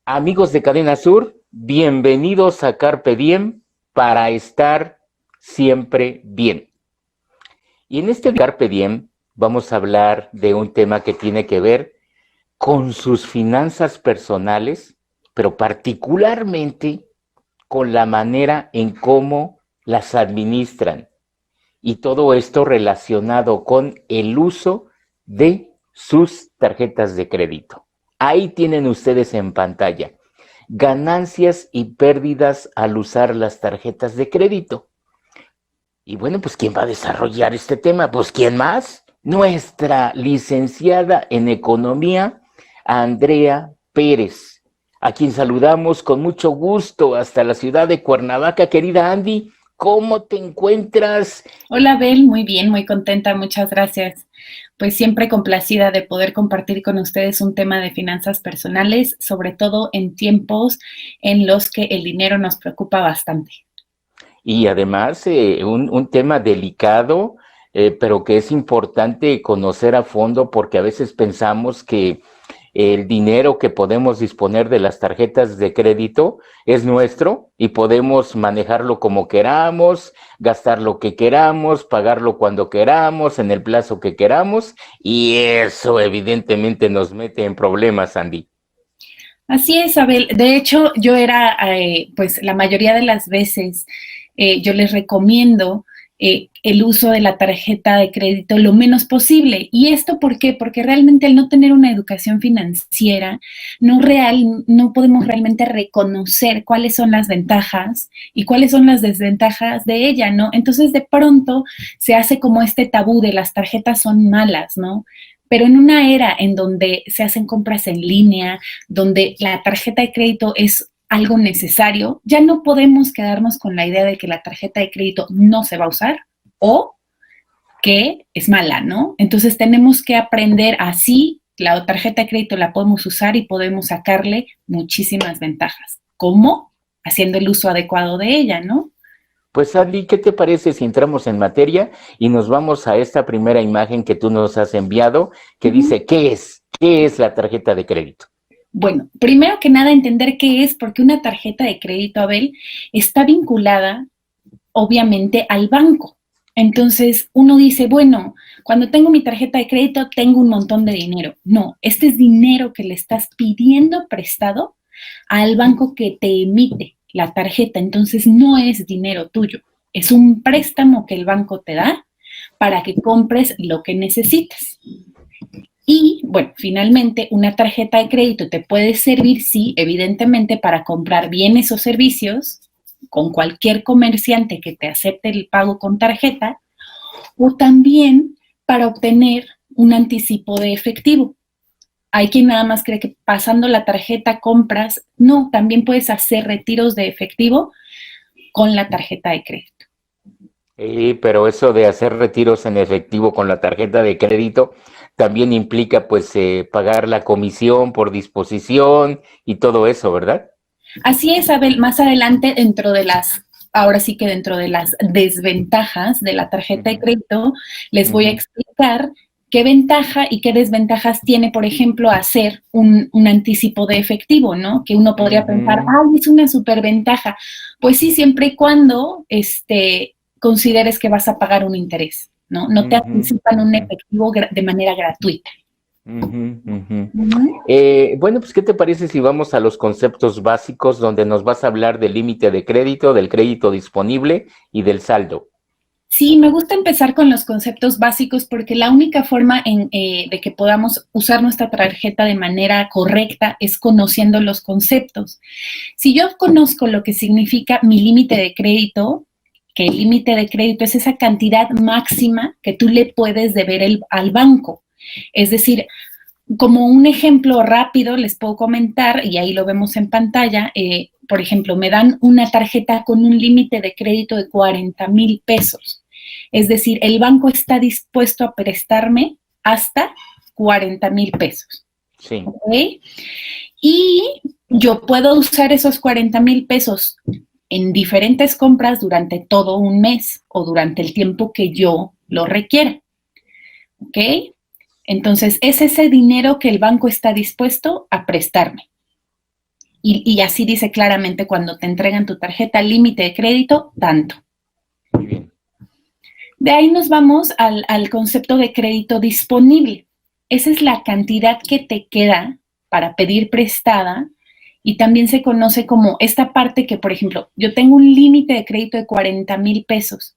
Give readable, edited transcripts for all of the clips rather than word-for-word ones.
Amigos de Cadena Sur, bienvenidos a Carpe Diem para estar siempre bien. Y en este Carpe Diem vamos a hablar de un tema que tiene que ver con sus finanzas personales, pero particularmente con la manera en cómo las administran. Y todo esto relacionado con el uso de sus tarjetas de crédito. Ahí tienen ustedes en pantalla ganancias y pérdidas al usar las tarjetas de crédito. Y bueno, pues ¿quién va a desarrollar este tema? Pues ¿quién más? Nuestra licenciada en economía, Andrea Pérez, a quien saludamos con mucho gusto hasta la ciudad de Cuernavaca. Querida Andy, ¿cómo te encuentras? Hola, Bel, muy bien, muy contenta, muchas gracias. Pues siempre complacida de poder compartir con ustedes un tema de finanzas personales, sobre todo en tiempos en los que el dinero nos preocupa bastante. Y además un tema delicado, pero que es importante conocer a fondo porque a veces pensamos que el dinero que podemos disponer de las tarjetas de crédito es nuestro y podemos manejarlo como queramos, gastar lo que queramos, pagarlo cuando queramos, en el plazo que queramos, y eso evidentemente nos mete en problemas, Andy. Así es, Abel. De hecho, yo era, pues la mayoría de las veces, yo les recomiendo el uso de la tarjeta de crédito lo menos posible. ¿Y esto por qué? Porque realmente al no tener una educación financiera, no podemos realmente reconocer cuáles son las ventajas y cuáles son las desventajas de ella, ¿no? Entonces, de pronto se hace como este tabú de las tarjetas son malas, ¿no? Pero en una era en donde se hacen compras en línea, donde la tarjeta de crédito es algo necesario, ya no podemos quedarnos con la idea de que la tarjeta de crédito no se va a usar o que es mala, ¿no? Entonces tenemos que aprender así, la tarjeta de crédito la podemos usar y podemos sacarle muchísimas ventajas. ¿Cómo? Haciendo el uso adecuado de ella, ¿no? Pues Andy, ¿qué te parece si entramos en materia y nos vamos a esta primera imagen que tú nos has enviado que Uh-huh. dice qué es? ¿Qué es la tarjeta de crédito? Bueno, primero que nada entender qué es, porque una tarjeta de crédito, Abel, está vinculada obviamente al banco. Entonces uno dice, bueno, cuando tengo mi tarjeta de crédito tengo un montón de dinero. No, este es dinero que le estás pidiendo prestado al banco que te emite la tarjeta. Entonces no es dinero tuyo, es un préstamo que el banco te da para que compres lo que necesitas. Y bueno, finalmente una tarjeta de crédito te puede servir, sí, evidentemente, para comprar bienes o servicios con cualquier comerciante que te acepte el pago con tarjeta o también para obtener un anticipo de efectivo. Hay quien nada más cree que pasando la tarjeta compras. No, también puedes hacer retiros de efectivo con la tarjeta de crédito. Pero eso de hacer retiros en efectivo con la tarjeta de crédito también implica pues pagar la comisión por disposición y todo eso, ¿verdad? Así es, Abel, más adelante ahora sí que dentro de las desventajas de la tarjeta de Ujú, crédito, les voy a ujú, explicar qué ventaja y qué desventajas tiene, por ejemplo, hacer un anticipo de efectivo, ¿no? Que uno podría pensar, ujú, ay, es una superventaja. Pues sí, siempre y cuando consideres que vas a pagar un interés, ¿no? No te ujú, anticipan un ujú, efectivo de manera gratuita. ujú, ujú. Ujú. Bueno, pues ¿qué te parece si vamos a los conceptos básicos donde nos vas a hablar del límite de crédito, del crédito disponible y del saldo? Sí, me gusta empezar con los conceptos básicos porque la única forma de que podamos usar nuestra tarjeta de manera correcta es conociendo los conceptos. Si yo conozco lo que significa mi límite de crédito, que el límite de crédito es esa cantidad máxima que tú le puedes deber al banco. Es decir, como un ejemplo rápido les puedo comentar, y ahí lo vemos en pantalla, por ejemplo, me dan una tarjeta con un límite de crédito de 40,000 pesos. Es decir, el banco está dispuesto a prestarme hasta 40,000 pesos. Sí. ¿Ok? Y yo puedo usar esos 40,000 pesos en diferentes compras durante todo un mes o durante el tiempo que yo lo requiera. ¿Ok? Entonces, es ese dinero que el banco está dispuesto a prestarme. y así dice claramente cuando te entregan tu tarjeta, límite de crédito, tanto. Muy bien. De ahí nos vamos al concepto de crédito disponible. Esa es la cantidad que te queda para pedir prestada y también se conoce como esta parte que, por ejemplo, yo tengo un límite de crédito de 40,000 pesos,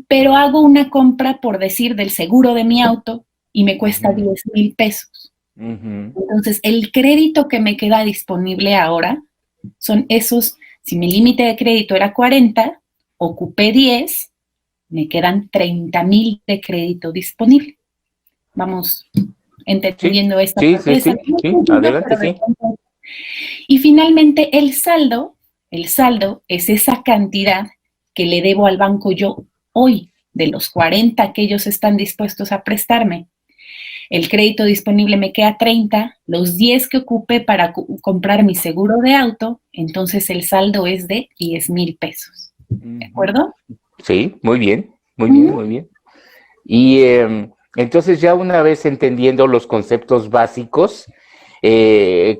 pero hago una compra, por decir, del seguro de mi auto y me cuesta 10,000 pesos. Entonces, el crédito que me queda disponible ahora son esos, si mi límite de crédito era 40, ocupé 10, me quedan 30,000 de crédito disponible. Vamos entendiendo esta parte. Sí, adelante, sí. Y finalmente el saldo es esa cantidad que le debo al banco yo hoy, de los 40 que ellos están dispuestos a prestarme. El crédito disponible me queda 30, los 10 que ocupé para comprar mi seguro de auto, entonces el saldo es de 10,000 pesos. ¿De acuerdo? Sí, muy bien, muy bien, muy bien. Y entonces ya una vez entendiendo los conceptos básicos,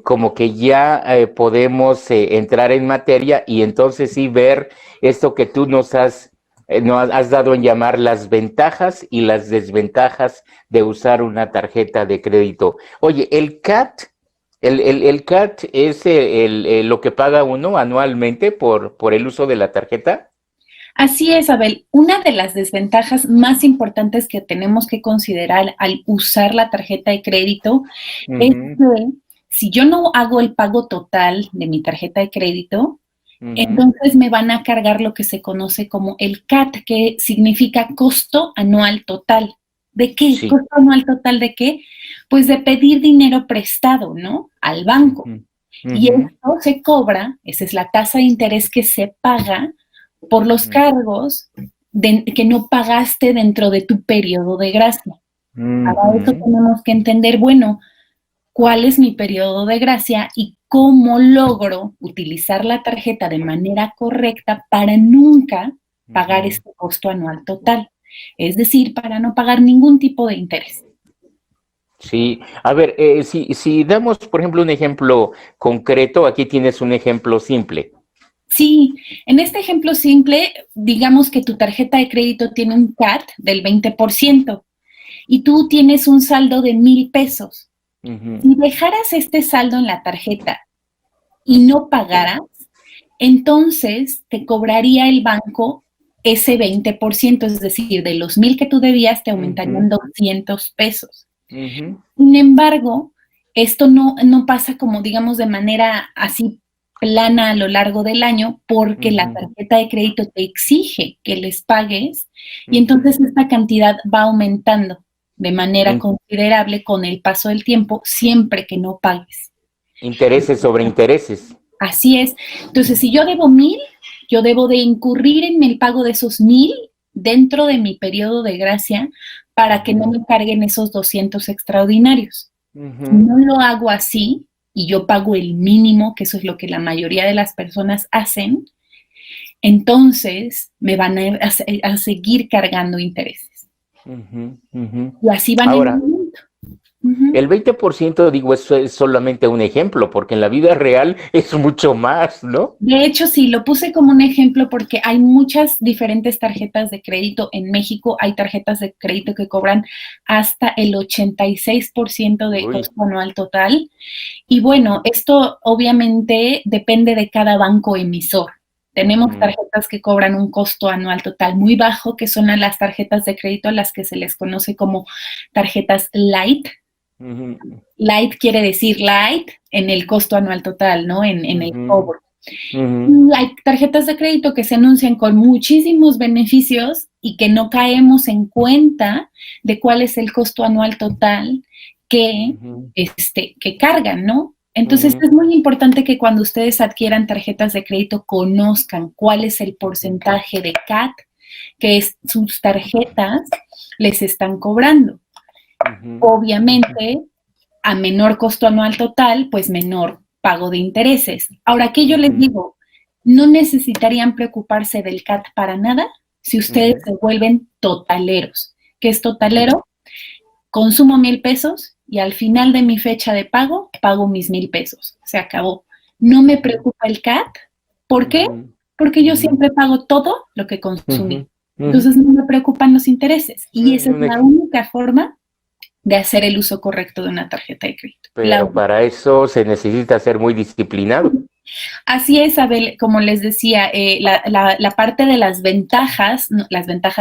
como que ya podemos entrar en materia y entonces sí ver esto que tú nos has dado en llamar las ventajas y las desventajas de usar una tarjeta de crédito. Oye, el CAT, el CAT es lo que paga uno anualmente por el uso de la tarjeta. Así es, Abel. Una de las desventajas más importantes que tenemos que considerar al usar la tarjeta de crédito es que si yo no hago el pago total de mi tarjeta de crédito, entonces me van a cargar lo que se conoce como el CAT, que significa costo anual total. ¿De qué? Sí. ¿Costo anual total de qué? Pues de pedir dinero prestado, ¿no? Al banco. Y esto se cobra, esa es la tasa de interés que se paga por los cargos que no pagaste dentro de tu periodo de gracia. Para eso tenemos que entender, bueno, cuál es mi periodo de gracia y cómo logro utilizar la tarjeta de manera correcta para nunca pagar este costo anual total. Es decir, para no pagar ningún tipo de interés. Sí, a ver, si damos, por ejemplo, un ejemplo concreto, aquí tienes un ejemplo simple. Sí, en este ejemplo simple, digamos que tu tarjeta de crédito tiene un CAT del 20% y tú tienes un saldo de 1,000 pesos. Si dejaras este saldo en la tarjeta y no pagaras, entonces te cobraría el banco ese 20%, es decir, de los 1,000 que tú debías te aumentarían 200 pesos. Sin embargo, esto no pasa como, digamos, de manera así plana a lo largo del año porque la tarjeta de crédito te exige que les pagues y entonces esta cantidad va aumentando de manera considerable con el paso del tiempo siempre que no pagues. Intereses sobre intereses. Así es. Entonces, si yo debo 1,000, yo debo de incurrir en el pago de esos 1,000 dentro de mi periodo de gracia para que no me carguen esos 200 extraordinarios. Si no lo hago así y yo pago el mínimo, que eso es lo que la mayoría de las personas hacen, entonces me van a seguir cargando intereses. Y así van ahora, el 20%, digo, eso es solamente un ejemplo, porque en la vida real es mucho más, ¿no? De hecho, sí, lo puse como un ejemplo porque hay muchas diferentes tarjetas de crédito. En México hay tarjetas de crédito que cobran hasta el 86% de costo anual total. Y bueno, esto obviamente depende de cada banco emisor. Tenemos tarjetas que cobran un costo anual total muy bajo, que son las tarjetas de crédito a las que se les conoce como tarjetas light. Light quiere decir light en el costo anual total, ¿no? En el cobro. Hay tarjetas de crédito que se anuncian con muchísimos beneficios y que no caemos en cuenta de cuál es el costo anual total que cargan, ¿no? Entonces es muy importante que cuando ustedes adquieran tarjetas de crédito conozcan cuál es el porcentaje de CAT que sus tarjetas les están cobrando. Obviamente, a menor costo anual total, pues menor pago de intereses. Ahora, ¿qué yo les digo? No necesitarían preocuparse del CAT para nada si ustedes se vuelven totaleros. ¿Qué es totalero? Consumo 1,000 pesos y al final de mi fecha de pago, pago mis 1,000 pesos. Se acabó. no me preocupa el CAT. ¿Por qué? Ujú, Porque yo ujú, siempre pago todo lo que consumí. ujú, ujú. Entonces no me preocupan los intereses. Y esa es Un la ej- única forma de hacer el uso correcto de una tarjeta de crédito. La Pero única. para eso se necesita ser muy disciplinado. Así es, Abel, como les decía, la parte de las ventajas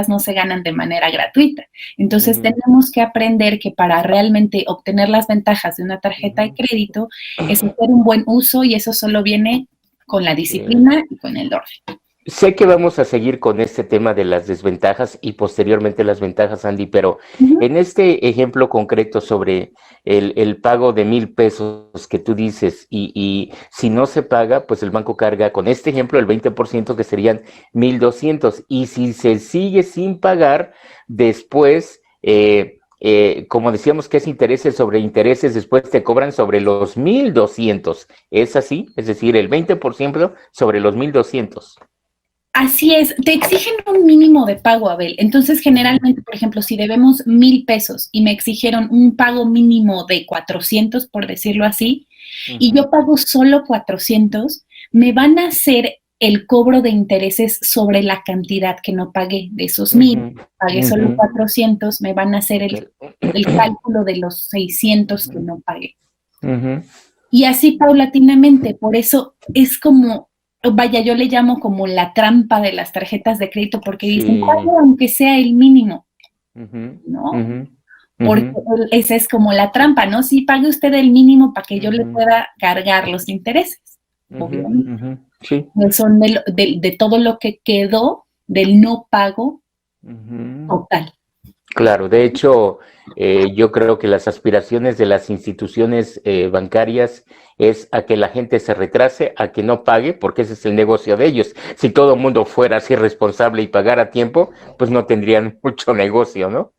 no se ganan de manera gratuita. Entonces Ujú, tenemos que aprender que para realmente obtener las ventajas de una tarjeta de ujú. crédito es hacer un buen uso y eso solo viene con la Sí. disciplina y con el orden. Sé que vamos a seguir con este tema de las desventajas y posteriormente las ventajas, Andy, pero Ujú. en este ejemplo concreto sobre el pago de 1,000 pesos que tú dices y si no se paga, pues el banco carga con este ejemplo el 20% que serían 1,200 y si se sigue sin pagar, después, como decíamos que es intereses sobre intereses, después te cobran sobre los 1,200. ¿Es así? Es decir, el 20% sobre los 1,200. Así es, te exigen un mínimo de pago, Abel. Entonces, Ujú, generalmente, por ejemplo, si debemos 1,000 pesos y me exigieron un pago mínimo de 400, por decirlo así, y ujú, yo pago solo 400, me van a hacer el cobro de intereses sobre la cantidad que no pagué. De esos 1,000, ujú, pagué ujú. solo 400, me van a hacer Ok. el cálculo de los 600 que Ujú, no pagué. ujú. Y así paulatinamente, por eso es como, vaya, yo le llamo como la trampa de las tarjetas de crédito, porque dicen, Sí. pague aunque sea el mínimo, Ujú, ¿no? ujú, ujú, Porque esa es como la trampa, ¿no? Sí, pague usted el mínimo para que yo le ujú, pueda cargar los intereses, ujú, obviamente. ujú. Sí. Son de todo lo que quedó del no pago Ujú. total. Claro, de hecho, yo creo que las aspiraciones de las instituciones bancarias es a que la gente se retrase, a que no pague, porque ese es el negocio de ellos. Si todo el mundo fuera así responsable y pagara a tiempo, pues no tendrían mucho negocio, ¿no?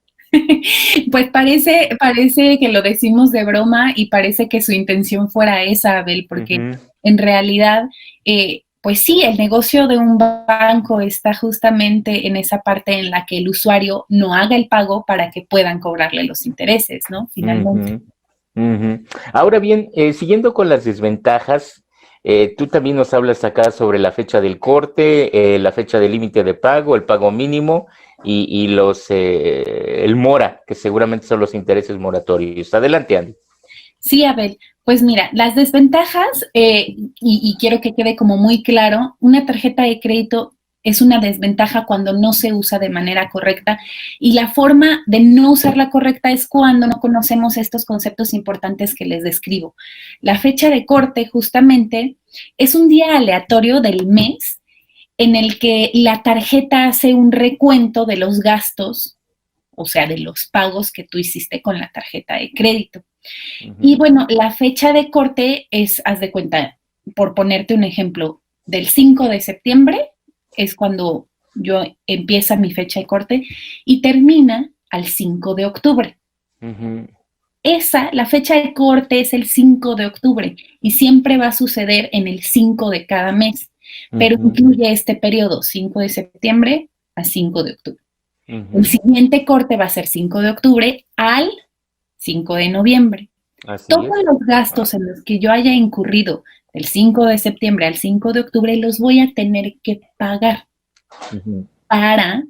Pues parece que lo decimos de broma y parece que su intención fuera esa, Abel, porque Ujú, en realidad, pues sí, el negocio de un banco está justamente en esa parte en la que el usuario no haga el pago para que puedan cobrarle los intereses, ¿no? Finalmente. ujú. Ujú. Ahora bien, siguiendo con las desventajas, tú también nos hablas acá sobre la fecha del corte, la fecha de límite de pago, el pago mínimo y el mora, que seguramente son los intereses moratorios. Adelante, Andy. Sí, Abel. Pues mira, las desventajas, y quiero que quede como muy claro, una tarjeta de crédito es una desventaja cuando no se usa de manera correcta y la forma de no usarla correcta es cuando no conocemos estos conceptos importantes que les describo. La fecha de corte justamente es un día aleatorio del mes en el que la tarjeta hace un recuento de los gastos, o sea, de los pagos que tú hiciste con la tarjeta de crédito. Y Ujú, bueno, la fecha de corte es, haz de cuenta, por ponerte un ejemplo, del 5 de septiembre es cuando yo empieza mi fecha de corte y termina al 5 de octubre. ujú, La fecha de corte es el 5 de octubre y siempre va a suceder en el 5 de cada mes, pero ujú, incluye este periodo 5 de septiembre a 5 de octubre. El ujú. siguiente corte va a ser 5 de octubre al 5 de noviembre. Así Todos es. los gastos en los que yo haya incurrido del 5 de septiembre al 5 de octubre los voy a tener que pagar Ujú, para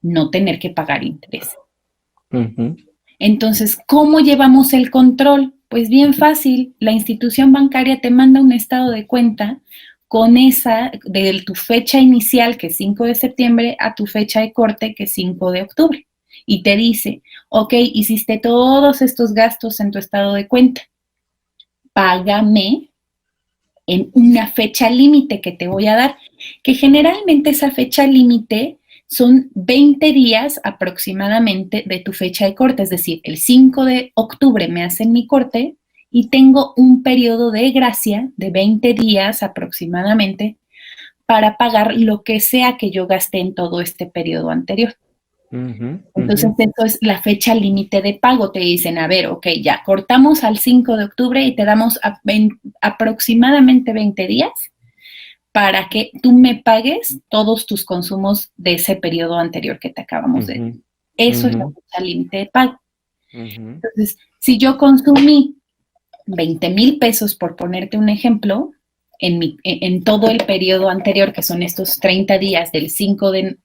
no tener que pagar interés. ujú, Entonces, ¿cómo llevamos el control? Pues bien fácil, la institución bancaria te manda un estado de cuenta con esa, de tu fecha inicial, que es 5 de septiembre, a tu fecha de corte, que es 5 de octubre. Y te dice, ok, hiciste todos estos gastos en tu estado de cuenta, págame en una fecha límite que te voy a dar, que generalmente esa fecha límite son 20 días aproximadamente de tu fecha de corte, es decir, el 5 de octubre me hacen mi corte y tengo un periodo de gracia de 20 días aproximadamente para pagar lo que sea que yo gasté en todo este periodo anterior. ujú, ujú, Entonces, esto es la fecha límite de pago. Te dicen, a ver, ok, ya cortamos al 5 de octubre y te damos aproximadamente 20 días para que tú me pagues todos tus consumos de ese periodo anterior que te acabamos de decir. ujú, Eso es la ujú, fecha límite de pago. ujú, Entonces, si yo consumí 20,000 pesos, por ponerte un ejemplo, en todo el periodo anterior, que son estos 30 días del 5 de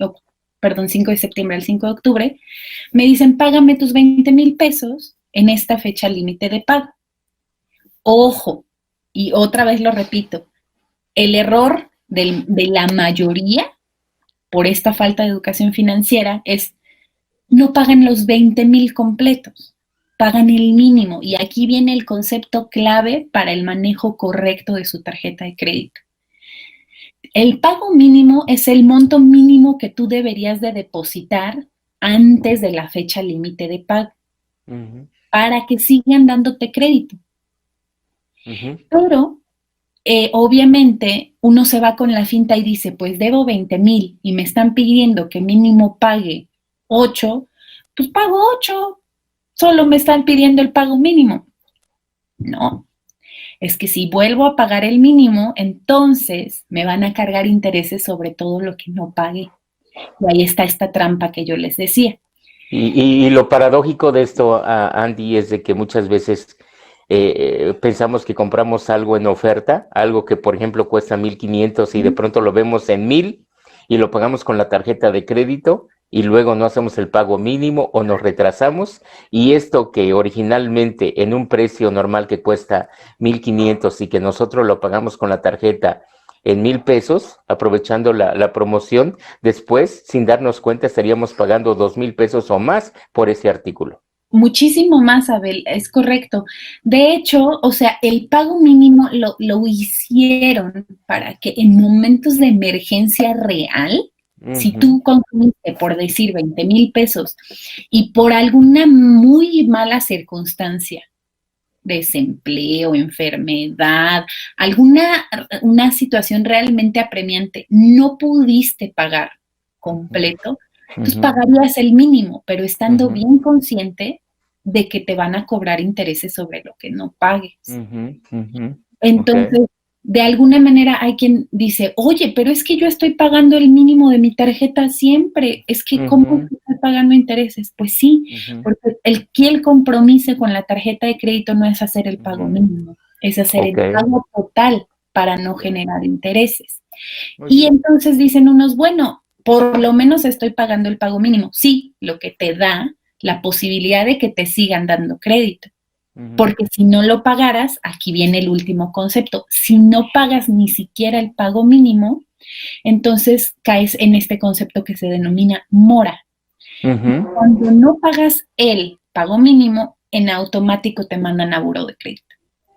septiembre al 5 de octubre, me dicen, págame tus 20,000 pesos en esta fecha límite de pago. Ojo, y otra vez lo repito, el error de la mayoría por esta falta de educación financiera es no pagan los 20,000 completos, pagan el mínimo. Y aquí viene el concepto clave para el manejo correcto de su tarjeta de crédito. El pago mínimo es el monto mínimo que tú deberías de depositar antes de la fecha límite de pago para que sigan dándote crédito. Pero obviamente uno se va con la finta y dice, pues debo 20,000 y me están pidiendo que mínimo pague 8, pues pago 8, solo me están pidiendo el pago mínimo. No, es que si vuelvo a pagar el mínimo, entonces me van a cargar intereses sobre todo lo que no pagué. Y ahí está esta trampa que yo les decía. Y lo paradójico de esto, Andy, es de que muchas veces pensamos que compramos algo en oferta, algo que por ejemplo cuesta 1,500 y de pronto lo vemos en 1,000 y lo pagamos con la tarjeta de crédito y luego no hacemos el pago mínimo o nos retrasamos, y esto que originalmente en un precio normal que cuesta 1,500 y que nosotros lo pagamos con la tarjeta en 1,000 pesos, aprovechando la promoción, después sin darnos cuenta estaríamos pagando 2,000 pesos o más por ese artículo. Muchísimo más, Abel, es correcto. De hecho, o sea, el pago mínimo lo hicieron para que en momentos de emergencia real, si tú consumiste, por decir, 20,000 pesos y por alguna muy mala circunstancia, desempleo, enfermedad, una situación realmente apremiante, no pudiste pagar completo, entonces pagarías el mínimo, pero estando bien consciente de que te van a cobrar intereses sobre lo que no pagues. Entonces, de alguna manera hay quien dice, oye, pero es que yo estoy pagando el mínimo de mi tarjeta siempre, es que ¿cómo estoy pagando intereses? Pues sí, porque el compromiso con la tarjeta de crédito no es hacer el pago mínimo, es hacer el pago total para no generar intereses. Y entonces dicen unos, bueno, por lo menos estoy pagando el pago mínimo. Sí, lo que te da la posibilidad de que te sigan dando crédito. Porque si no lo pagaras, aquí viene el último concepto, si no pagas ni siquiera el pago mínimo, entonces caes en este concepto que se denomina mora. Cuando no pagas el pago mínimo, en automático te mandan a buró de crédito.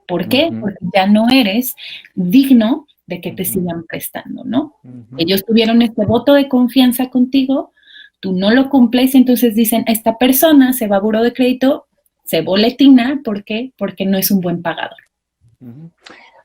¿Por qué? Porque ya no eres digno de que te sigan prestando, ¿no? Ellos tuvieron este voto de confianza contigo, tú no lo cumples, entonces dicen, esta persona se va a buró de crédito, se boletina, ¿por qué? Porque no es un buen pagador.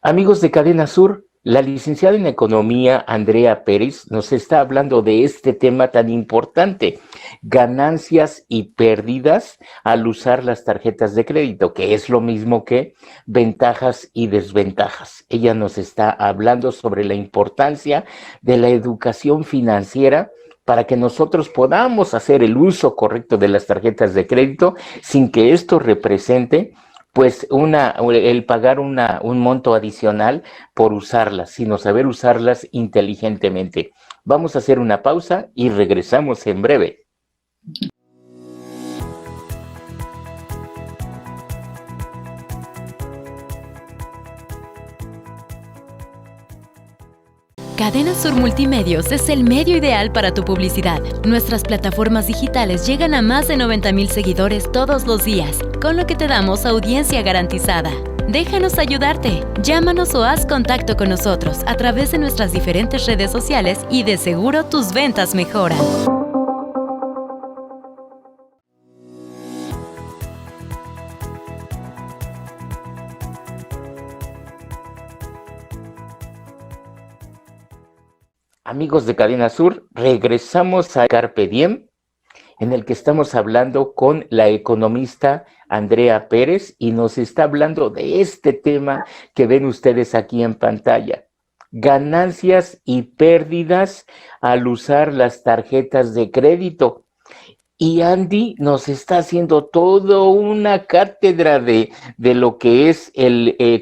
Amigos de Cadena Sur, la licenciada en Economía, Andrea Pérez, nos está hablando de este tema tan importante, ganancias y pérdidas al usar las tarjetas de crédito, que es lo mismo que ventajas y desventajas. Ella nos está hablando sobre la importancia de la educación financiera para que nosotros podamos hacer el uso correcto de las tarjetas de crédito sin que esto represente pues el pagar un monto adicional por usarlas, sino saber usarlas inteligentemente. Vamos a hacer una pausa y regresamos en breve. Cadena Sur Multimedios es el medio ideal para tu publicidad. Nuestras plataformas digitales llegan a más de 90,000 seguidores todos los días, con lo que te damos audiencia garantizada. Déjanos ayudarte. Llámanos o haz contacto con nosotros a través de nuestras diferentes redes sociales y de seguro tus ventas mejoran. Amigos de Cadena Sur, regresamos a Carpe Diem, en el que estamos hablando con la economista Andrea Pérez y nos está hablando de este tema que ven ustedes aquí en pantalla. Ganancias y pérdidas al usar las tarjetas de crédito. Y Andy nos está haciendo toda una cátedra de lo que es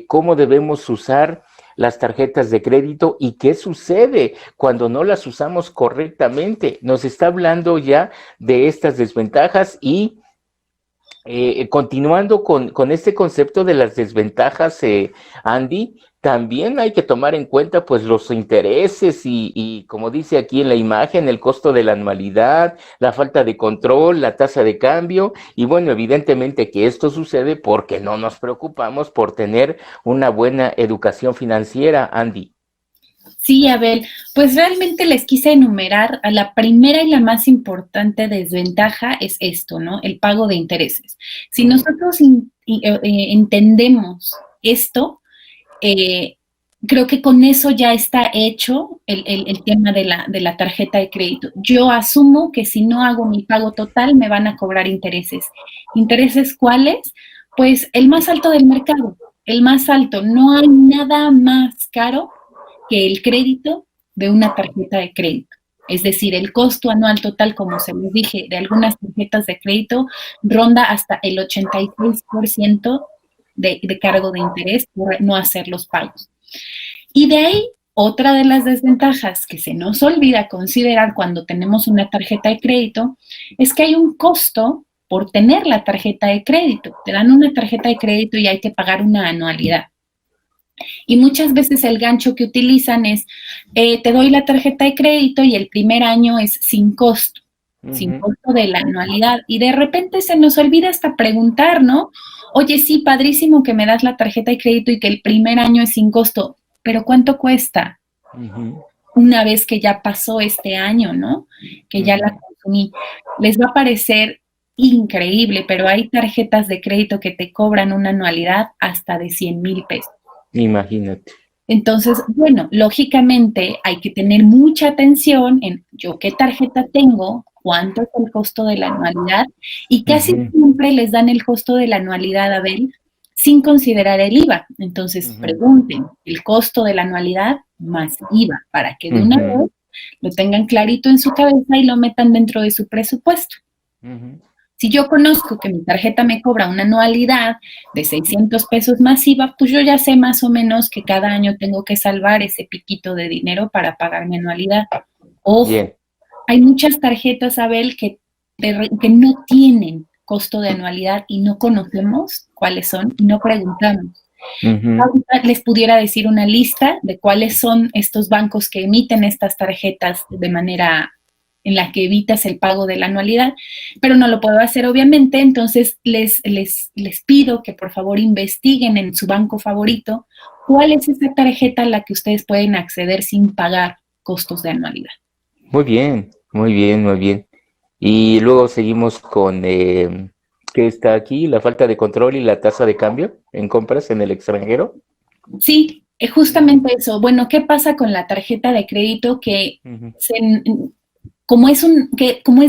cómo debemos usar las tarjetas de crédito y qué sucede cuando no las usamos correctamente. Nos está hablando ya de estas desventajas y continuando con este concepto de las desventajas, Andy, también hay que tomar en cuenta pues los intereses y como dice aquí en la imagen, el costo de la anualidad, la falta de control, la tasa de cambio y bueno, evidentemente que esto sucede porque no nos preocupamos por tener una buena educación financiera, Andy. Sí, Abel, pues realmente les quise enumerar a la primera y la más importante desventaja es esto, ¿no? El pago de intereses. Si nosotros entendemos esto, creo que con eso ya está hecho el tema de la tarjeta de crédito. Yo asumo que si no hago mi pago total me van a cobrar intereses. ¿Intereses cuáles? Pues el más alto del mercado, el más alto. No hay nada más caro que el crédito de una tarjeta de crédito. Es decir, el costo anual total, como se les dije, de algunas tarjetas de crédito ronda hasta el 86% de cargo de interés por no hacer los pagos. Y de ahí, otra de las desventajas que se nos olvida considerar cuando tenemos una tarjeta de crédito es que hay un costo por tener la tarjeta de crédito. Te dan una tarjeta de crédito y hay que pagar una anualidad. Y muchas veces el gancho que utilizan es, te doy la tarjeta de crédito y el primer año es sin costo, sin costo de la anualidad. Y de repente se nos olvida hasta preguntar, ¿no? Oye, sí, padrísimo que me das la tarjeta de crédito y que el primer año es sin costo, pero ¿cuánto cuesta? Una vez que ya pasó este año, ¿no? Que ya la consumí. Les va a parecer increíble, pero hay tarjetas de crédito que te cobran una anualidad hasta de 100,000 pesos. Imagínate. Entonces, bueno, lógicamente hay que tener mucha atención en yo qué tarjeta tengo, cuánto es el costo de la anualidad y casi siempre les dan el costo de la anualidad, Abel, sin considerar el IVA. Entonces, pregunten el costo de la anualidad más IVA para que de una vez lo tengan clarito en su cabeza y lo metan dentro de su presupuesto. Si yo conozco que mi tarjeta me cobra una anualidad de 600 pesos más IVA, pues yo ya sé más o menos que cada año tengo que salvar ese piquito de dinero para pagar mi anualidad. Ojo, hay muchas tarjetas, Abel, que no tienen costo de anualidad y no conocemos cuáles son y no preguntamos. Ahorita les pudiera decir una lista de cuáles son estos bancos que emiten estas tarjetas de manera en la que evitas el pago de la anualidad, pero no lo puedo hacer obviamente, entonces les pido que por favor investiguen en su banco favorito cuál es esa tarjeta a la que ustedes pueden acceder sin pagar costos de anualidad. Muy bien, muy bien, muy bien. Y luego seguimos con, ¿qué está aquí? La falta de control y la tasa de cambio en compras en el extranjero. Sí, justamente eso. Bueno, ¿qué pasa con la tarjeta de crédito que como es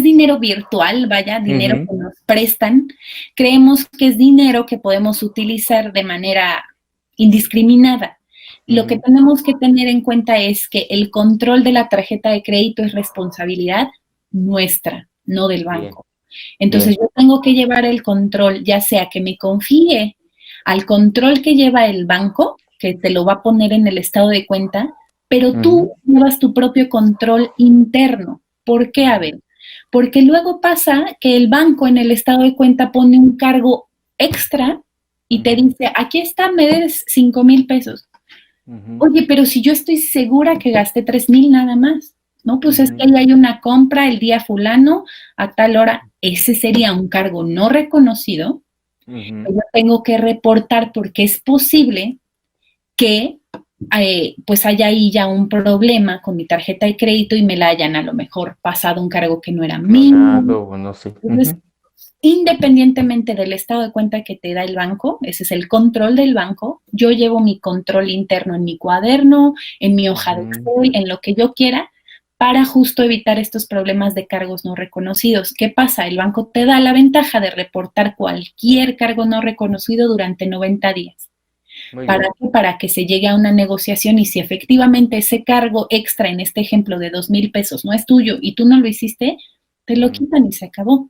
dinero virtual, vaya, dinero que nos prestan, creemos que es dinero que podemos utilizar de manera indiscriminada. Lo que tenemos que tener en cuenta es que el control de la tarjeta de crédito es responsabilidad nuestra, no del banco. Entonces yo tengo que llevar el control, ya sea que me confíe al control que lleva el banco, que te lo va a poner en el estado de cuenta, pero tú llevas tu propio control interno. ¿Por qué, Abel? Porque luego pasa que el banco en el estado de cuenta pone un cargo extra y te dice, aquí está, me debes 5,000 pesos. Oye, pero si yo estoy segura que gasté 3,000 nada más, ¿no? Pues es que ahí hay una compra el día fulano a tal hora. Ese sería un cargo no reconocido que yo tengo que reportar porque es posible que pues haya ahí ya un problema con mi tarjeta de crédito y me la hayan a lo mejor pasado un cargo que no era mío. No sé. Entonces, independientemente del estado de cuenta que te da el banco, ese es el control del banco, yo llevo mi control interno en mi cuaderno, en mi hoja de Excel, en lo que yo quiera, para justo evitar estos problemas de cargos no reconocidos. ¿Qué pasa? El banco te da la ventaja de reportar cualquier cargo no reconocido durante 90 días. ¿Para qué? Para que se llegue a una negociación y si efectivamente ese cargo extra, en este ejemplo de 2,000 pesos, no es tuyo y tú no lo hiciste, te lo quitan y se acabó.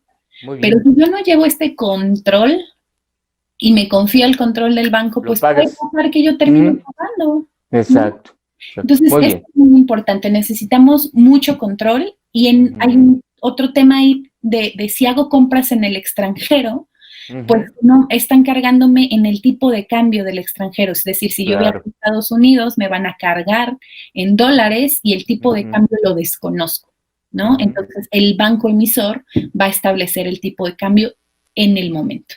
Pero si yo no llevo este control y me confío al control del banco, pues puede pasar que yo termine pagando. Exacto. Entonces, Muy es bien. muy importante. Necesitamos mucho control y hay otro tema ahí de si hago compras en el extranjero, pues no están cargándome en el tipo de cambio del extranjero. Es decir, si yo viajo Claro. a Estados Unidos, me van a cargar en dólares y el tipo de cambio lo desconozco, ¿no? Entonces, el banco emisor va a establecer el tipo de cambio en el momento.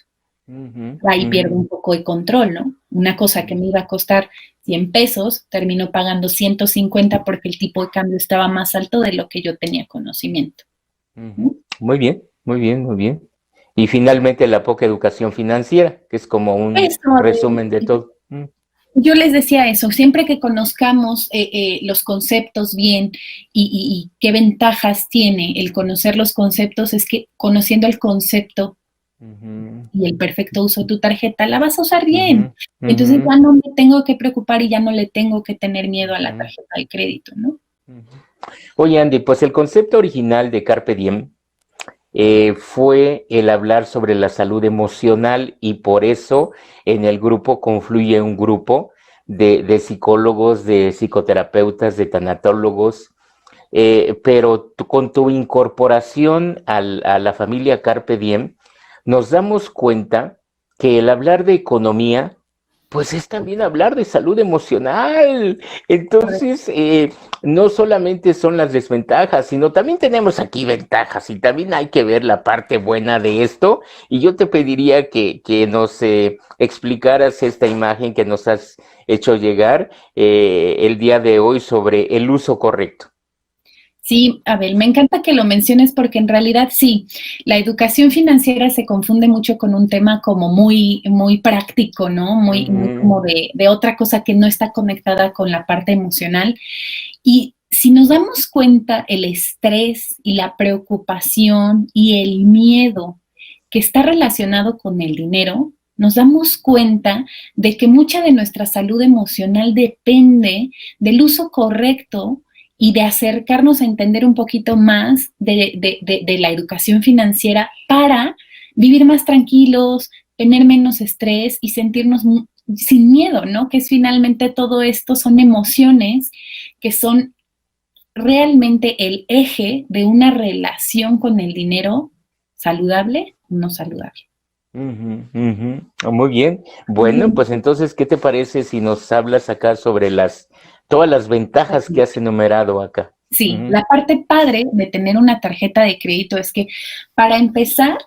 Ahí pierdo un poco de control, ¿no? Una cosa que me iba a costar 100 pesos, terminó pagando 150 porque el tipo de cambio estaba más alto de lo que yo tenía conocimiento. Muy bien, muy bien, muy bien. Y finalmente la poca educación financiera, que es como un resumen de todo. Yo les decía eso, siempre que conozcamos los conceptos bien y qué ventajas tiene el conocer los conceptos, es que conociendo el concepto y el perfecto uso de tu tarjeta, la vas a usar bien. Entonces ya no me tengo que preocupar y ya no le tengo que tener miedo a la tarjeta de crédito, ¿no? Oye, Andy, pues el concepto original de Carpe Diem fue el hablar sobre la salud emocional y por eso en el grupo confluye un grupo de psicólogos, de psicoterapeutas, de tanatólogos, pero con tu incorporación a la familia Carpe Diem, nos damos cuenta que el hablar de economía, pues es también hablar de salud emocional. Entonces, no solamente son las desventajas, sino también tenemos aquí ventajas y también hay que ver la parte buena de esto. Y yo te pediría que nos explicaras esta imagen que nos has hecho llegar el día de hoy sobre el uso correcto. Sí, Abel, me encanta que lo menciones porque en realidad sí, la educación financiera se confunde mucho con un tema como muy, muy práctico, ¿no? Muy como de otra cosa que no está conectada con la parte emocional. Y si nos damos cuenta, el estrés y la preocupación y el miedo que está relacionado con el dinero, nos damos cuenta de que mucha de nuestra salud emocional depende del uso correcto y de acercarnos a entender un poquito más de la educación financiera para vivir más tranquilos, tener menos estrés y sentirnos sin miedo, ¿no? Que es finalmente todo esto son emociones que son realmente el eje de una relación con el dinero saludable o no saludable. Muy bien. Bueno, pues entonces, ¿qué te parece si nos hablas acá sobre todas las ventajas que has enumerado acá? Sí, la parte padre de tener una tarjeta de crédito es que para empezar,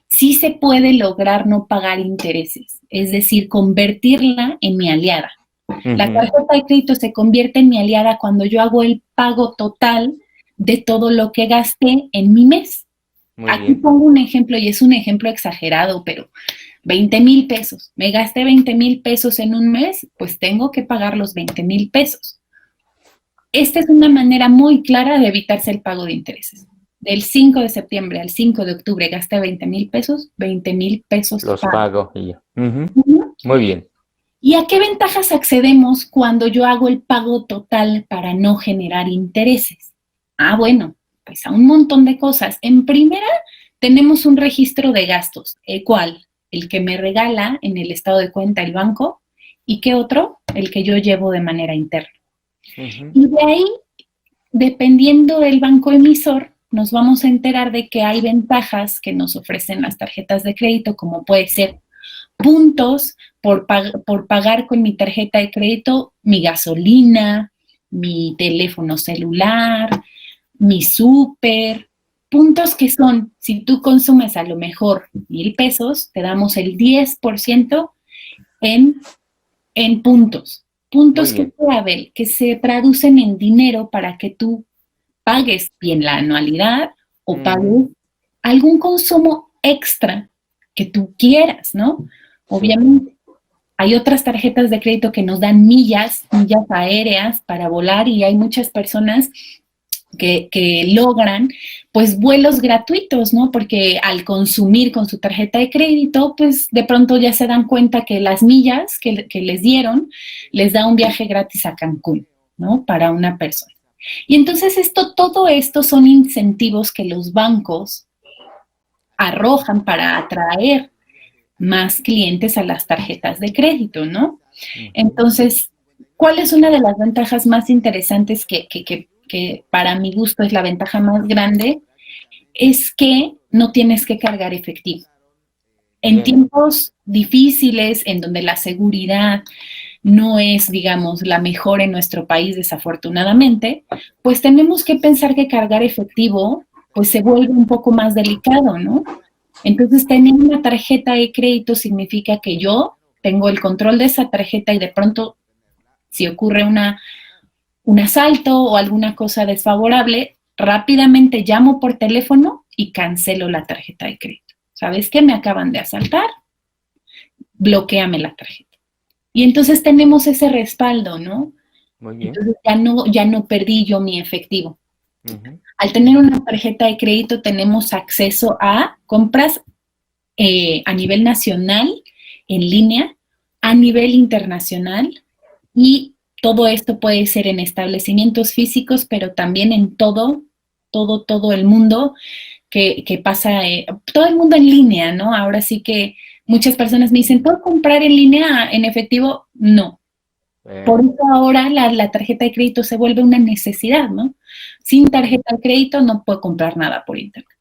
sí se puede lograr no pagar intereses, es decir, convertirla en mi aliada. La tarjeta de crédito se convierte en mi aliada cuando yo hago el pago total de todo lo que gasté en mi mes. Aquí pongo un ejemplo y es un ejemplo exagerado, pero 20,000 pesos. Me gasté 20,000 pesos en un mes, pues tengo que pagar los 20,000 pesos. Esta es una manera muy clara de evitarse el pago de intereses. Del 5 de septiembre al 5 de octubre gasté 20,000 pesos, 20,000 pesos los pago. Y ya. Muy bien. ¿Y a qué ventajas accedemos cuando yo hago el pago total para no generar intereses? Bueno, pues a un montón de cosas. En primera, tenemos un registro de gastos. ¿Cuál? El que me regala en el estado de cuenta el banco. ¿Y qué otro? El que yo llevo de manera interna. Y de ahí, dependiendo del banco emisor, nos vamos a enterar de que hay ventajas que nos ofrecen las tarjetas de crédito, como puede ser puntos por pagar con mi tarjeta de crédito mi gasolina, mi teléfono celular, mi súper. Puntos que son, si tú consumes a lo mejor 1,000 pesos, te damos el 10% en puntos. Puntos que se traducen en dinero para que tú pagues bien la anualidad o pagues algún consumo extra que tú quieras, ¿no? Obviamente, hay otras tarjetas de crédito que nos dan millas aéreas para volar y hay muchas personas que logran, pues, vuelos gratuitos, ¿no? Porque al consumir con su tarjeta de crédito, pues, de pronto ya se dan cuenta que las millas que les dieron les da un viaje gratis a Cancún, ¿no? Para una persona. Y entonces todo esto son incentivos que los bancos arrojan para atraer más clientes a las tarjetas de crédito, ¿no? Entonces, ¿Cuál es una de las ventajas más interesantes que para mi gusto es la ventaja más grande? Es que no tienes que cargar efectivo. En tiempos difíciles, en donde la seguridad no es, digamos, la mejor en nuestro país, desafortunadamente, pues tenemos que pensar que cargar efectivo, pues se vuelve un poco más delicado, ¿no? Entonces, tener una tarjeta de crédito significa que yo tengo el control de esa tarjeta y de pronto, si ocurre un asalto o alguna cosa desfavorable, rápidamente llamo por teléfono y cancelo la tarjeta de crédito. ¿Sabes qué? Me acaban de asaltar, bloquéame la tarjeta. Y entonces tenemos ese respaldo, ¿no? Muy bien. Entonces ya no perdí yo mi efectivo. Al tener una tarjeta de crédito tenemos acceso a compras a nivel nacional, en línea, a nivel internacional, y todo esto puede ser en establecimientos físicos, pero también en todo el mundo que pasa, todo el mundo en línea, ¿no? Ahora sí que muchas personas me dicen, ¿puedo comprar en línea en efectivo? No. Por eso ahora la tarjeta de crédito se vuelve una necesidad, ¿no? Sin tarjeta de crédito no puedo comprar nada por internet.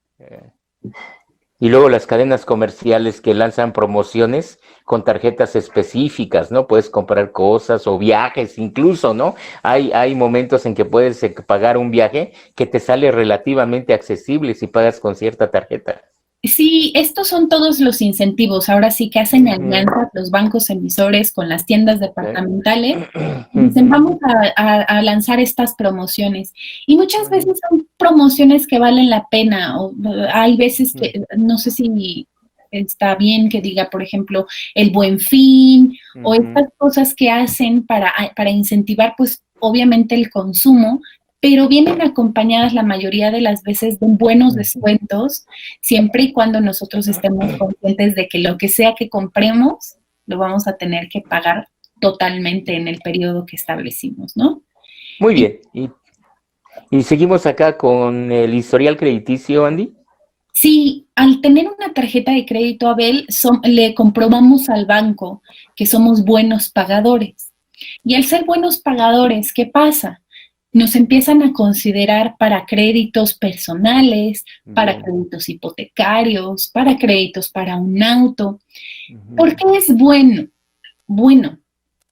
Y luego las cadenas comerciales que lanzan promociones con tarjetas específicas, ¿no? Puedes comprar cosas o viajes incluso, ¿no? Hay momentos en que puedes pagar un viaje que te sale relativamente accesible si pagas con cierta tarjeta. Sí, estos son todos los incentivos. Ahora sí que hacen alianzas los bancos emisores con las tiendas departamentales. Dicen, vamos a lanzar estas promociones. Y muchas veces son promociones que valen la pena. O hay veces que, no sé si está bien que diga, por ejemplo, el Buen Fin, o estas cosas que hacen para incentivar, pues, obviamente el consumo, pero vienen acompañadas la mayoría de las veces de buenos descuentos, siempre y cuando nosotros estemos conscientes de que lo que sea que compremos, lo vamos a tener que pagar totalmente en el periodo que establecimos, ¿no? Muy bien. Y seguimos acá con el historial crediticio, Andy. Sí, al tener una tarjeta de crédito, Abel, le comprobamos al banco que somos buenos pagadores. Y al ser buenos pagadores, ¿qué pasa? Nos empiezan a considerar para créditos personales, para créditos hipotecarios, para créditos para un auto. ¿Por qué es bueno? Bueno,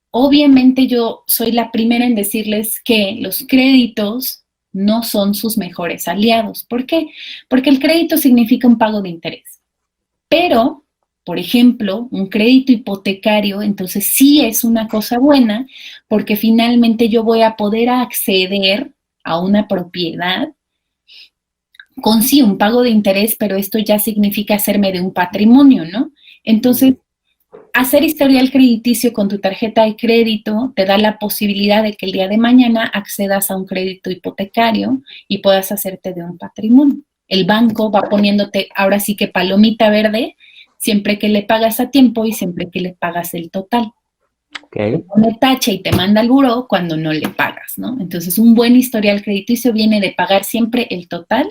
obviamente yo soy la primera en decirles que los créditos no son sus mejores aliados. ¿Por qué? Porque el crédito significa un pago de interés. Pero, por ejemplo, un crédito hipotecario, entonces sí es una cosa buena, porque finalmente yo voy a poder acceder a una propiedad con sí un pago de interés, pero esto ya significa hacerme de un patrimonio, ¿no? Entonces, hacer historial crediticio con tu tarjeta de crédito te da la posibilidad de que el día de mañana accedas a un crédito hipotecario y puedas hacerte de un patrimonio. El banco va poniéndote ahora sí que palomita verde siempre que le pagas a tiempo y siempre que le pagas el total. Te pone tache y te manda al buró cuando no le pagas, ¿no? Entonces, un buen historial crediticio viene de pagar siempre el total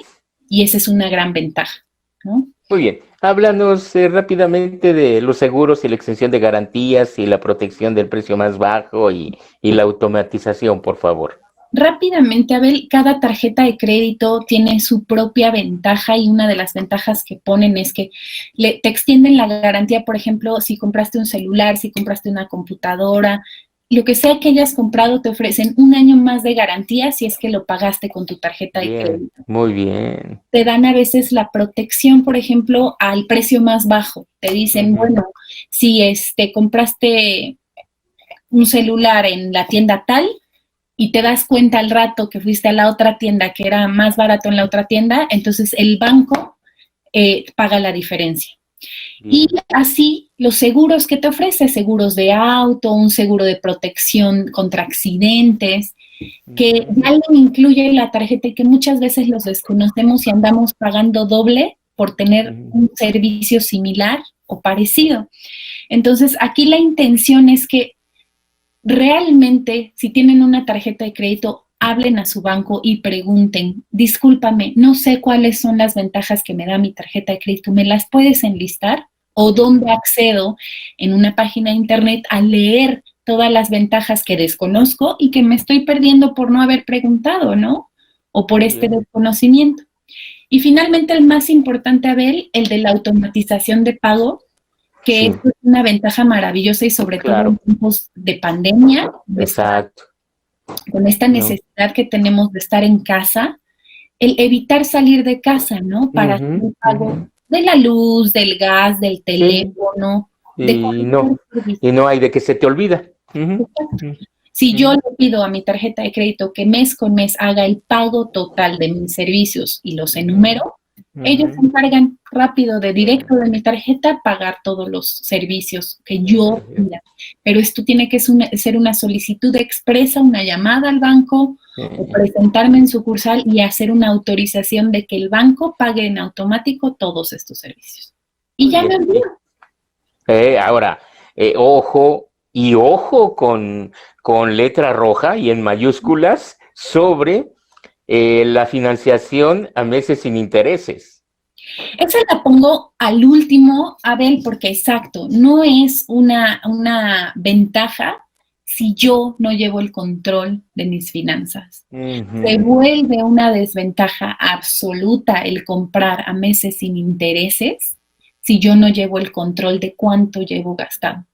y esa es una gran ventaja, ¿no? Muy bien. Háblanos rápidamente de los seguros y la extensión de garantías y la protección del precio más bajo y la automatización, por favor. Rápidamente, Abel, cada tarjeta de crédito tiene su propia ventaja y una de las ventajas que ponen es que te extienden la garantía, por ejemplo, si compraste un celular, si compraste una computadora, lo que sea que hayas comprado, te ofrecen un año más de garantía si es que lo pagaste con tu tarjeta de crédito. Muy bien. Te dan a veces la protección, por ejemplo, al precio más bajo. Te dicen, bueno, si compraste un celular en la tienda tal, y te das cuenta al rato que fuiste a la otra tienda que era más barato en la otra tienda, entonces el banco paga la diferencia. Y así los seguros que te ofrece, seguros de auto, un seguro de protección contra accidentes, que ya lo incluye la tarjeta y que muchas veces los desconocemos y andamos pagando doble por tener un servicio similar o parecido. Entonces aquí la intención es que realmente, si tienen una tarjeta de crédito, hablen a su banco y pregunten, discúlpame, no sé cuáles son las ventajas que me da mi tarjeta de crédito, ¿me las puedes enlistar? ¿O dónde accedo en una página de internet a leer todas las ventajas que desconozco y que me estoy perdiendo por no haber preguntado, ¿no? O por este desconocimiento. Y finalmente el más importante, Abel, el de la automatización de pago, que es una ventaja maravillosa y sobre todo en tiempos de pandemia, Exacto. Con esta necesidad que tenemos de estar en casa, el evitar salir de casa, ¿no? Para hacer el pago de la luz, del gas, del teléfono. Y no hay de que se te olvida. Si yo le pido a mi tarjeta de crédito que mes con mes haga el pago total de mis servicios y los enumero, ellos se encargan rápido de directo de mi tarjeta pagar todos los servicios que yo pida. Pero esto tiene que ser una solicitud expresa, una llamada al banco, o presentarme en sucursal y hacer una autorización de que el banco pague en automático todos estos servicios. Y ya me olvido. Ahora, ojo con letra roja y en mayúsculas sobre la financiación a meses sin intereses. Esa la pongo al último, Abel, porque exacto, no es una ventaja si yo no llevo el control de mis finanzas. Se vuelve una desventaja absoluta el comprar a meses sin intereses si yo no llevo el control de cuánto llevo gastado.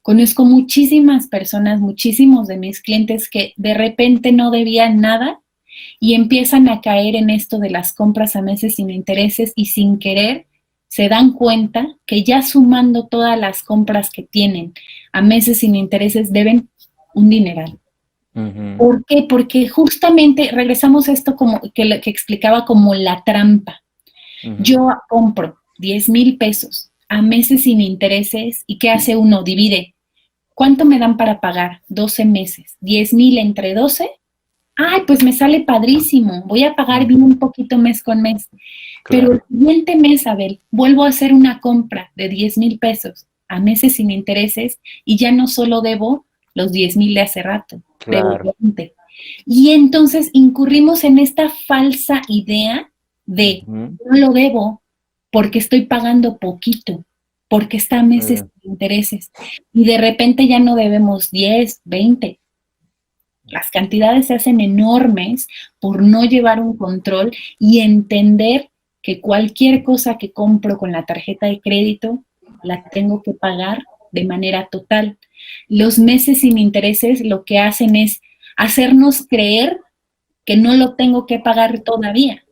Conozco muchísimas personas, muchísimos de mis clientes que de repente no debían nada y empiezan a caer en esto de las compras a meses sin intereses y sin querer se dan cuenta que ya sumando todas las compras que tienen a meses sin intereses deben un dineral. ¿Por qué? Porque justamente regresamos a esto como que explicaba como la trampa. Yo compro 10,000 pesos a meses sin intereses y ¿qué hace uno? Divide. ¿Cuánto me dan para pagar? 12 meses. 10,000 entre 12. Ay, pues me sale padrísimo. Voy a pagar bien un poquito mes con mes. Pero el siguiente mes, Abel, vuelvo a hacer una compra de 10,000 pesos a meses sin intereses y ya no solo debo los 10,000 de hace rato, debo 20. Y entonces incurrimos en esta falsa idea de no lo debo porque estoy pagando poquito, porque está a meses sin intereses. Y de repente ya no debemos 10, 20. Las cantidades se hacen enormes por no llevar un control y entender que cualquier cosa que compro con la tarjeta de crédito la tengo que pagar de manera total. Los meses sin intereses lo que hacen es hacernos creer que no lo tengo que pagar todavía.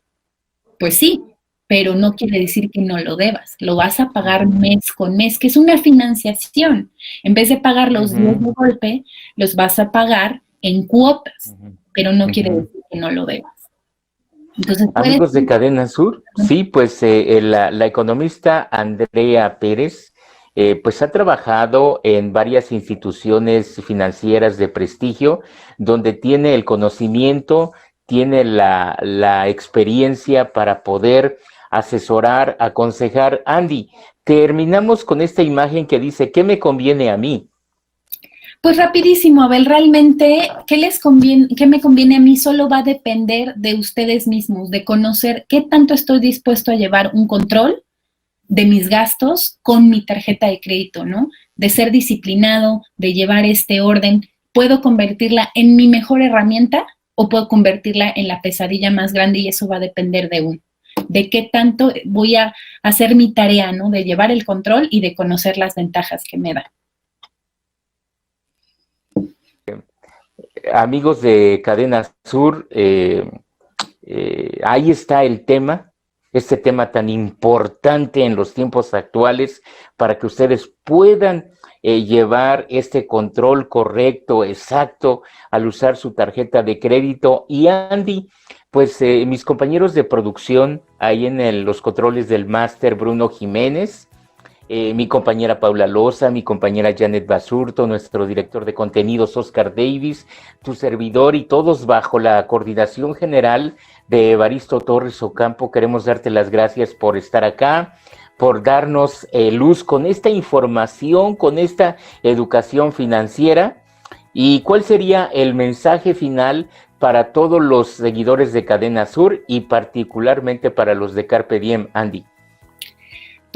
Pues sí, pero no quiere decir que no lo debas. Lo vas a pagar mes con mes, que es una financiación. En vez de pagar los 10 de golpe, los vas a pagar en cuotas, pero no quiere decir que no lo debas. Entonces, amigos de Cadena Sur, sí, pues la economista Andrea Pérez, pues ha trabajado en varias instituciones financieras de prestigio, donde tiene el conocimiento, tiene la experiencia para poder asesorar, aconsejar. Andy, terminamos con esta imagen que dice, ¿qué me conviene a mí? Pues rapidísimo, Abel, realmente, ¿qué me conviene a mí? Solo va a depender de ustedes mismos, de conocer qué tanto estoy dispuesto a llevar un control de mis gastos con mi tarjeta de crédito, ¿no? De ser disciplinado, de llevar este orden. ¿Puedo convertirla en mi mejor herramienta o puedo convertirla en la pesadilla más grande? Y eso va a depender de uno. De qué tanto voy a hacer mi tarea, ¿no? De llevar el control y de conocer las ventajas que me da. Amigos de Cadena Sur, ahí está el tema, este tema tan importante en los tiempos actuales para que ustedes puedan llevar este control correcto, exacto, al usar su tarjeta de crédito. Y Andy, pues mis compañeros de producción, ahí en los controles del máster, Bruno Jiménez, mi compañera Paula Loza, mi compañera Janet Basurto, nuestro director de contenidos Oscar Davis, tu servidor y todos bajo la coordinación general de Evaristo Torres Ocampo, queremos darte las gracias por estar acá, por darnos luz con esta información, con esta educación financiera. ¿Y cuál sería el mensaje final para todos los seguidores de Cadena Sur y particularmente para los de Carpe Diem, Andy?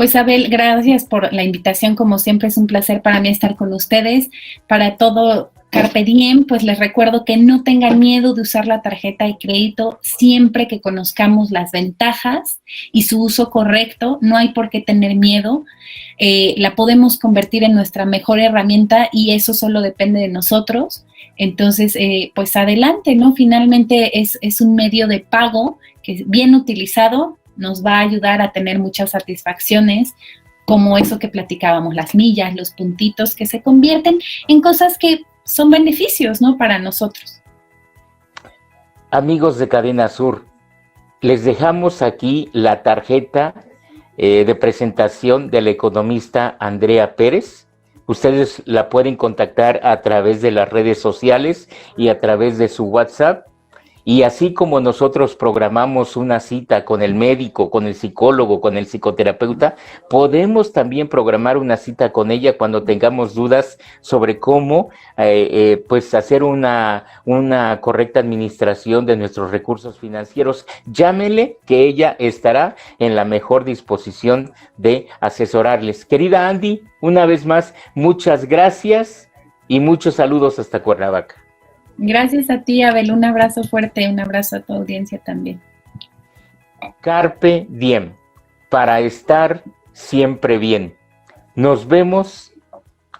Pues Abel, gracias por la invitación. Como siempre es un placer para mí estar con ustedes. Para todo Carpe Diem, pues les recuerdo que no tengan miedo de usar la tarjeta de crédito siempre que conozcamos las ventajas y su uso correcto. No hay por qué tener miedo. La podemos convertir en nuestra mejor herramienta y eso solo depende de nosotros. Entonces, pues adelante, ¿no? Finalmente es un medio de pago que bien utilizado nos va a ayudar a tener muchas satisfacciones, como eso que platicábamos, las millas, los puntitos que se convierten en cosas que son beneficios, ¿no? Para nosotros. Amigos de Cadena Sur, les dejamos aquí la tarjeta de presentación del economista Andrea Pérez. Ustedes la pueden contactar a través de las redes sociales y a través de su WhatsApp. Y así como nosotros programamos una cita con el médico, con el psicólogo, con el psicoterapeuta, podemos también programar una cita con ella cuando tengamos dudas sobre cómo pues hacer una correcta administración de nuestros recursos financieros. Llámele, que ella estará en la mejor disposición de asesorarles. Querida Andy, una vez más, muchas gracias y muchos saludos hasta Cuernavaca. Gracias a ti, Abel. Un abrazo fuerte, un abrazo a tu audiencia también. Carpe Diem, para estar siempre bien. Nos vemos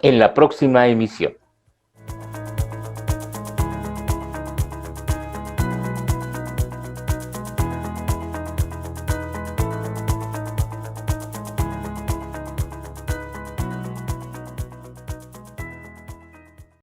en la próxima emisión.